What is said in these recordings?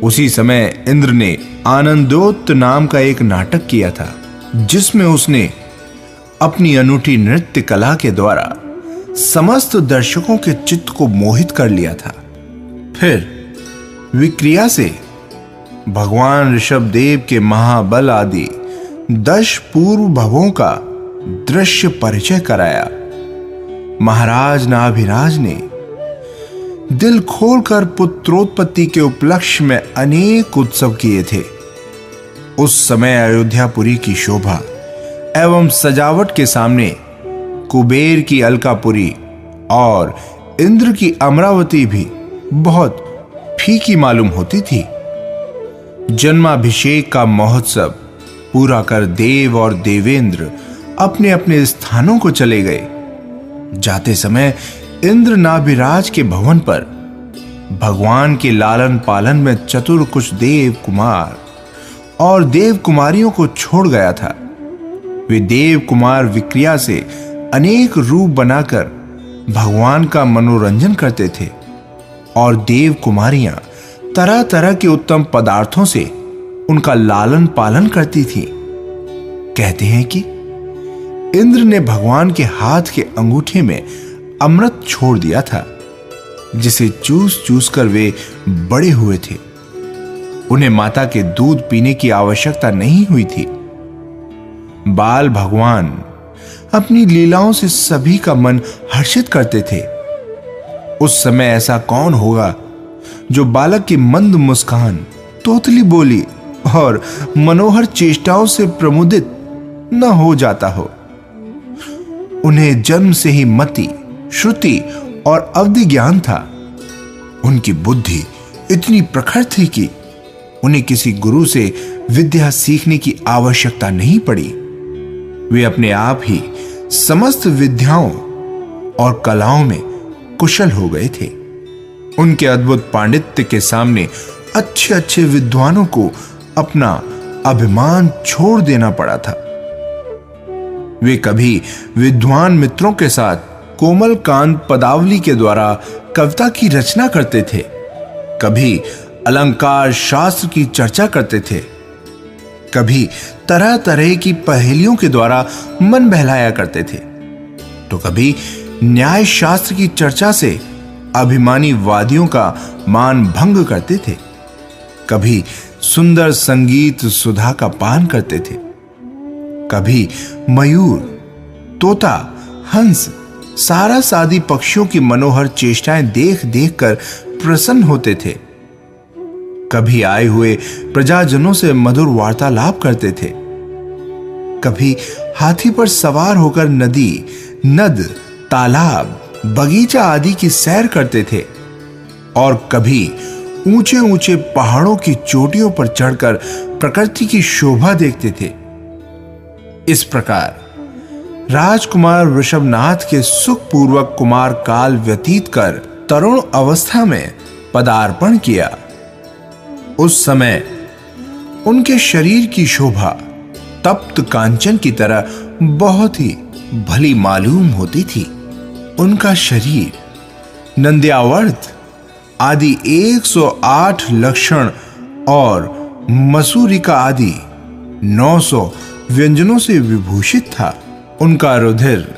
उसी समय इंद्र ने आनंदोत नाम का एक नाटक किया था, जिसमें उसने अपनी अनूठी नृत्य कला के द्वारा समस्त दर्शकों के चित्त को मोहित कर लिया था। फिर विक्रिया से भगवान ऋषभदेव के महाबल आदि 10 पूर्व भवों का दृश्य परिचय कराया। महाराज नाभिराज ने दिल खोलकर पुत्रोत्पत्ति के उपलक्ष्य में अनेक उत्सव किए थे। उस समय अयोध्यापुरी की शोभा एवं सजावट के सामने कुबेर की अलकापुरी और इंद्र की अमरावती भी बहुत फीकी मालूम होती थी। जन्माभिषेक का महोत्सव पूरा कर देव और देवेंद्र अपने अपने स्थानों को चले गए। जाते समय इंद्र नाभिराज के भवन पर भगवान के लालन पालन में चतुर कुछ देव कुमार और देव कुमारियों को छोड़ गया था। वे देव कुमार विक्रिया से अनेक रूप बनाकर भगवान का मनोरंजन करते थे और देव कुमारियां तरह तरह के उत्तम पदार्थों से उनका लालन पालन करती थी। कहते हैं कि इंद्र ने भगवान के हाथ के अंगूठे में अमृत छोड़ दिया था, जिसे चूस चूस कर वे बड़े हुए थे। उन्हें माता के दूध पीने की आवश्यकता नहीं हुई थी। बाल भगवान अपनी लीलाओं से सभी का मन हर्षित करते थे। उस समय ऐसा कौन होगा जो बालक की मंद मुस्कान, तोतली बोली और मनोहर चेष्टाओं से प्रमुदित न हो जाता हो। उन्हें जन्म से ही मति, श्रुति और अवधि ज्ञान था। उनकी बुद्धि इतनी प्रखर थी कि उन्हें किसी गुरु से विद्या सीखने की आवश्यकता नहीं पड़ी। वे अपने आप ही समस्त विद्याओं और कलाओं में कुशल हो गए थे। उनके अद्भुत पांडित्य के सामने अच्छे अच्छे विद्वानों को अपना अभिमान छोड़ देना पड़ा था। वे कभी विद्वान मित्रों के साथ कोमल कांत पदावली के द्वारा कविता की रचना करते थे, कभी अलंकार शास्त्र की चर्चा करते थे, कभी तरह तरह की पहेलियों के द्वारा मन बहलाया करते थे, तो कभी न्याय शास्त्र की चर्चा से अभिमानी वादियों का मान भंग करते थे, कभी सुंदर संगीत सुधा का पान करते थे, कभी मयूर, तोता, हंस, सारस आदि पक्षियों की मनोहर चेष्टाएं देख देख कर प्रसन्न होते थे, कभी आए हुए प्रजाजनों से मधुर वार्तालाप करते थे, कभी हाथी पर सवार होकर नदी, नद, तालाब, बगीचा आदि की सैर करते थे और कभी ऊंचे ऊंचे पहाड़ों की चोटियों पर चढ़कर प्रकृति की शोभा देखते थे। इस प्रकार राजकुमार वृषभनाथ के सुखपूर्वक कुमार काल व्यतीत कर तरुण अवस्था में पदार्पण किया। उस समय उनके शरीर की शोभा तप्त कांचन की तरह बहुत ही भली मालूम होती थी। उनका शरीर नंद्यावर्त आदि 108 लक्षण और मसूरिका आदि 900 व्यंजनों से विभूषित था। उनका रुधिर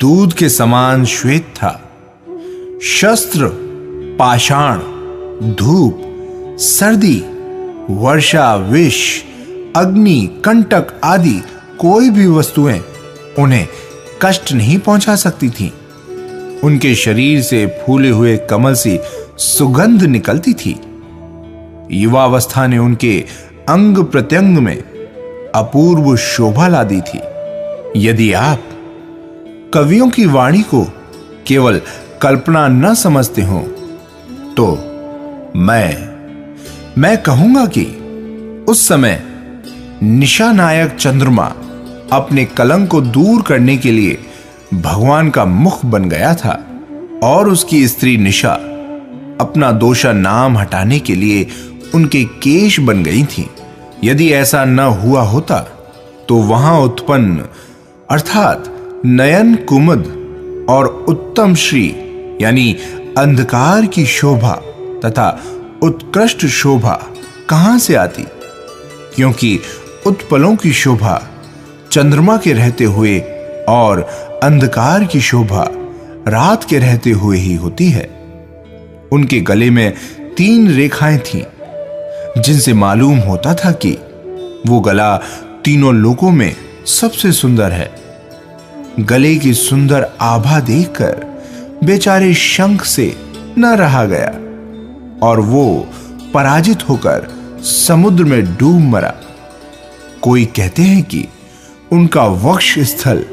दूध के समान श्वेत था। शस्त्र, पाषाण, धूप, सर्दी, वर्षा, विष, अग्नि, कंटक आदि कोई भी वस्तुएं उन्हें कष्ट नहीं पहुंचा सकती थीं। उनके शरीर से फूले हुए कमल सी सुगंध निकलती थी। युवावस्था ने उनके अंग प्रत्यंग में अपूर्व शोभा ला दी थी। यदि आप कवियों की वाणी को केवल कल्पना न समझते हो तो मैं कहूंगा कि उस समय निशा नायक चंद्रमा अपने कलंक को दूर करने के लिए भगवान का मुख बन गया था और उसकी स्त्री निशा अपना दोषा नाम हटाने के लिए उनके केश बन गई थी। यदि ऐसा न हुआ होता तो वहां उत्पन्न अर्थात नयन कुमुद और उत्तम श्री यानी अंधकार की शोभा तथा उत्कृष्ट शोभा कहां से आती, क्योंकि उत्पलों की शोभा चंद्रमा के रहते हुए और अंधकार की शोभा रात के रहते हुए ही होती है। उनके गले में 3 रेखाएं थीं, जिनसे मालूम होता था कि वो गला तीनों लोकों में सबसे सुंदर है। गले की सुंदर आभा देखकर बेचारे शंख से न रहा गया और वो पराजित होकर समुद्र में डूब मरा। कोई कहते हैं कि उनका वक्ष स्थल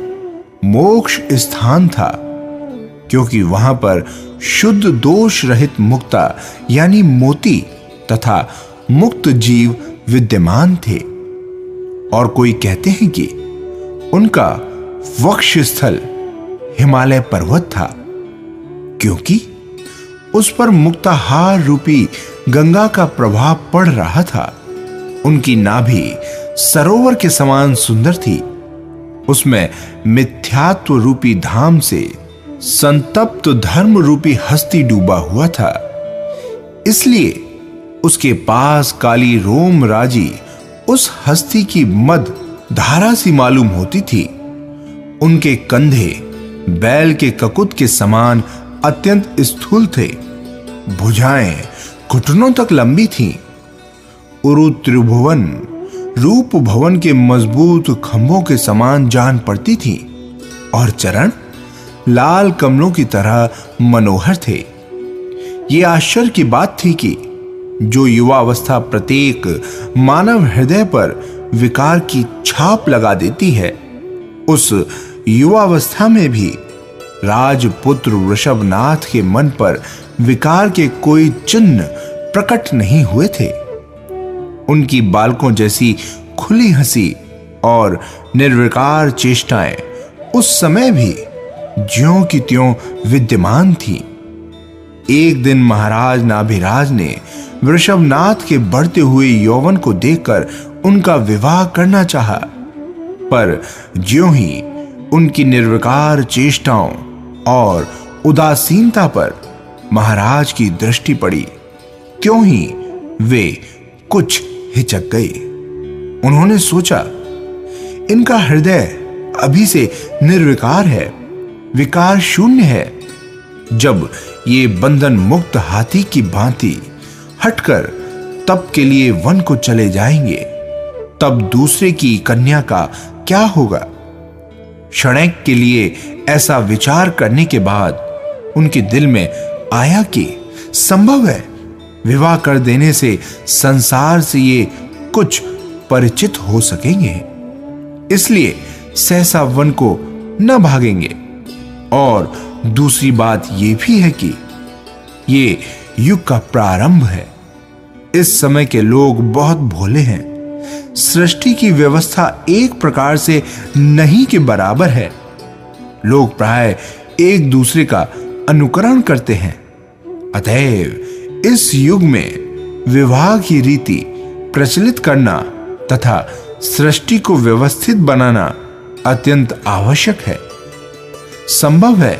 मोक्ष स्थान था, क्योंकि वहां पर शुद्ध दोष रहित मुक्ता यानी मोती तथा मुक्त जीव विद्यमान थे। और कोई कहते हैं कि उनका वक्ष स्थल हिमालय पर्वत था, क्योंकि उस पर मुक्ताहार रूपी गंगा का प्रभाव पड़ रहा था। उनकी नाभि सरोवर के समान सुंदर थी, उसमें मिथ्यात्व रूपी धाम से संतप्त धर्म रूपी हस्ती डूबा हुआ था, इसलिए उसके पास काली रोम राजी उस हस्ती की मद धारा सी मालूम होती थी। उनके कंधे बैल के ककुत के समान अत्यंत स्थूल थे, भुजाएं घुटनों तक लंबी थीं। उरु त्रिभुवन रूप भवन के मजबूत खंभों के समान जान पड़ती थी और चरण लाल कमलों की तरह मनोहर थे। ये आश्चर्य की बात थी कि जो युवावस्था प्रत्येक मानव हृदय पर विकार की छाप लगा देती है, उस युवावस्था में भी राजपुत्र वृषभनाथ के मन पर विकार के कोई चिन्ह प्रकट नहीं हुए थे। उनकी बालकों जैसी खुली हंसी और निर्विकार चेष्टाएं उस समय भी ज्यों की त्यों विद्यमान थी। एक दिन महाराज नाभिराज ने वृषभनाथ के बढ़ते हुए यौवन को देखकर उनका विवाह करना चाहा, पर ज्यों ही उनकी निर्विकार चेष्टाओं और उदासीनता पर महाराज की दृष्टि पड़ी, त्यों ही वे कुछ हिचक गए। उन्होंने सोचा, इनका हृदय अभी से निर्विकार है, विकार शून्य है। जब ये बंधन मुक्त हाथी की भांति हटकर तप के लिए वन को चले जाएंगे, तब दूसरे की कन्या का क्या होगा। क्षणिक के लिए ऐसा विचार करने के बाद उनके दिल में आया कि संभव है विवाह कर देने से संसार से ये कुछ परिचित हो सकेंगे, इसलिए सहसा वन को न भागेंगे। और दूसरी बात यह भी है कि ये युग का प्रारंभ है। इस समय के लोग बहुत भोले हैं। सृष्टि की व्यवस्था एक प्रकार से नहीं के बराबर है। लोग प्राय एक दूसरे का अनुकरण करते हैं। अतएव इस युग में विवाह की रीति प्रचलित करना तथा सृष्टि को व्यवस्थित बनाना अत्यंत आवश्यक है। संभव है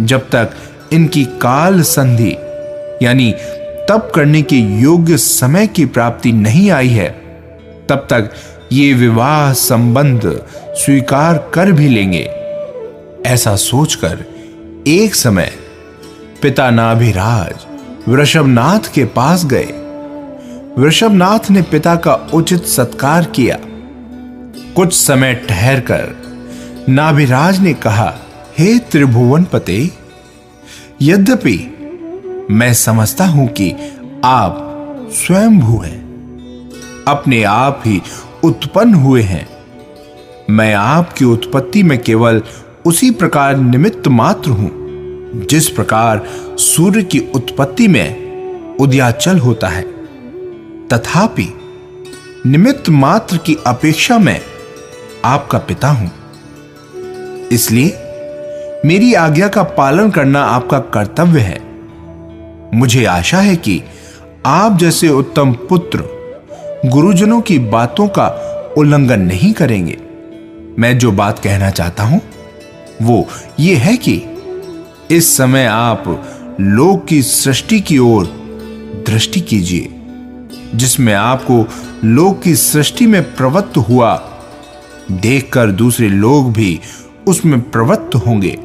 जब तक इनकी काल संधि यानी तप करने के योग्य समय की प्राप्ति नहीं आई है, तब तक ये विवाह संबंध स्वीकार कर भी लेंगे। ऐसा सोचकर एक समय पिता नाभिराज वृषभनाथ के पास गए। वृषभनाथ ने पिता का उचित सत्कार किया। कुछ समय ठहरकर नाभिराज ने कहा, हे त्रिभुवनपते, यद्यपि मैं समझता हूं कि आप स्वयंभू हैं, अपने आप ही उत्पन्न हुए हैं। मैं आपकी उत्पत्ति में केवल उसी प्रकार निमित्त मात्र हूं जिस प्रकार सूर्य की उत्पत्ति में उदयाचल होता है। तथापि निमित्त मात्र की अपेक्षा में आपका पिता हूं, इसलिए मेरी आज्ञा का पालन करना आपका कर्तव्य है। मुझे आशा है कि आप जैसे उत्तम पुत्र गुरुजनों की बातों का उल्लंघन नहीं करेंगे। मैं जो बात कहना चाहता हूं वो ये है कि इस समय आप लोक की सृष्टि की ओर दृष्टि कीजिए जिसमें आपको लोक की सृष्टि में प्रवृत्त हुआ देखकर दूसरे लोग भी उसमें प्रवृत्त होंगे।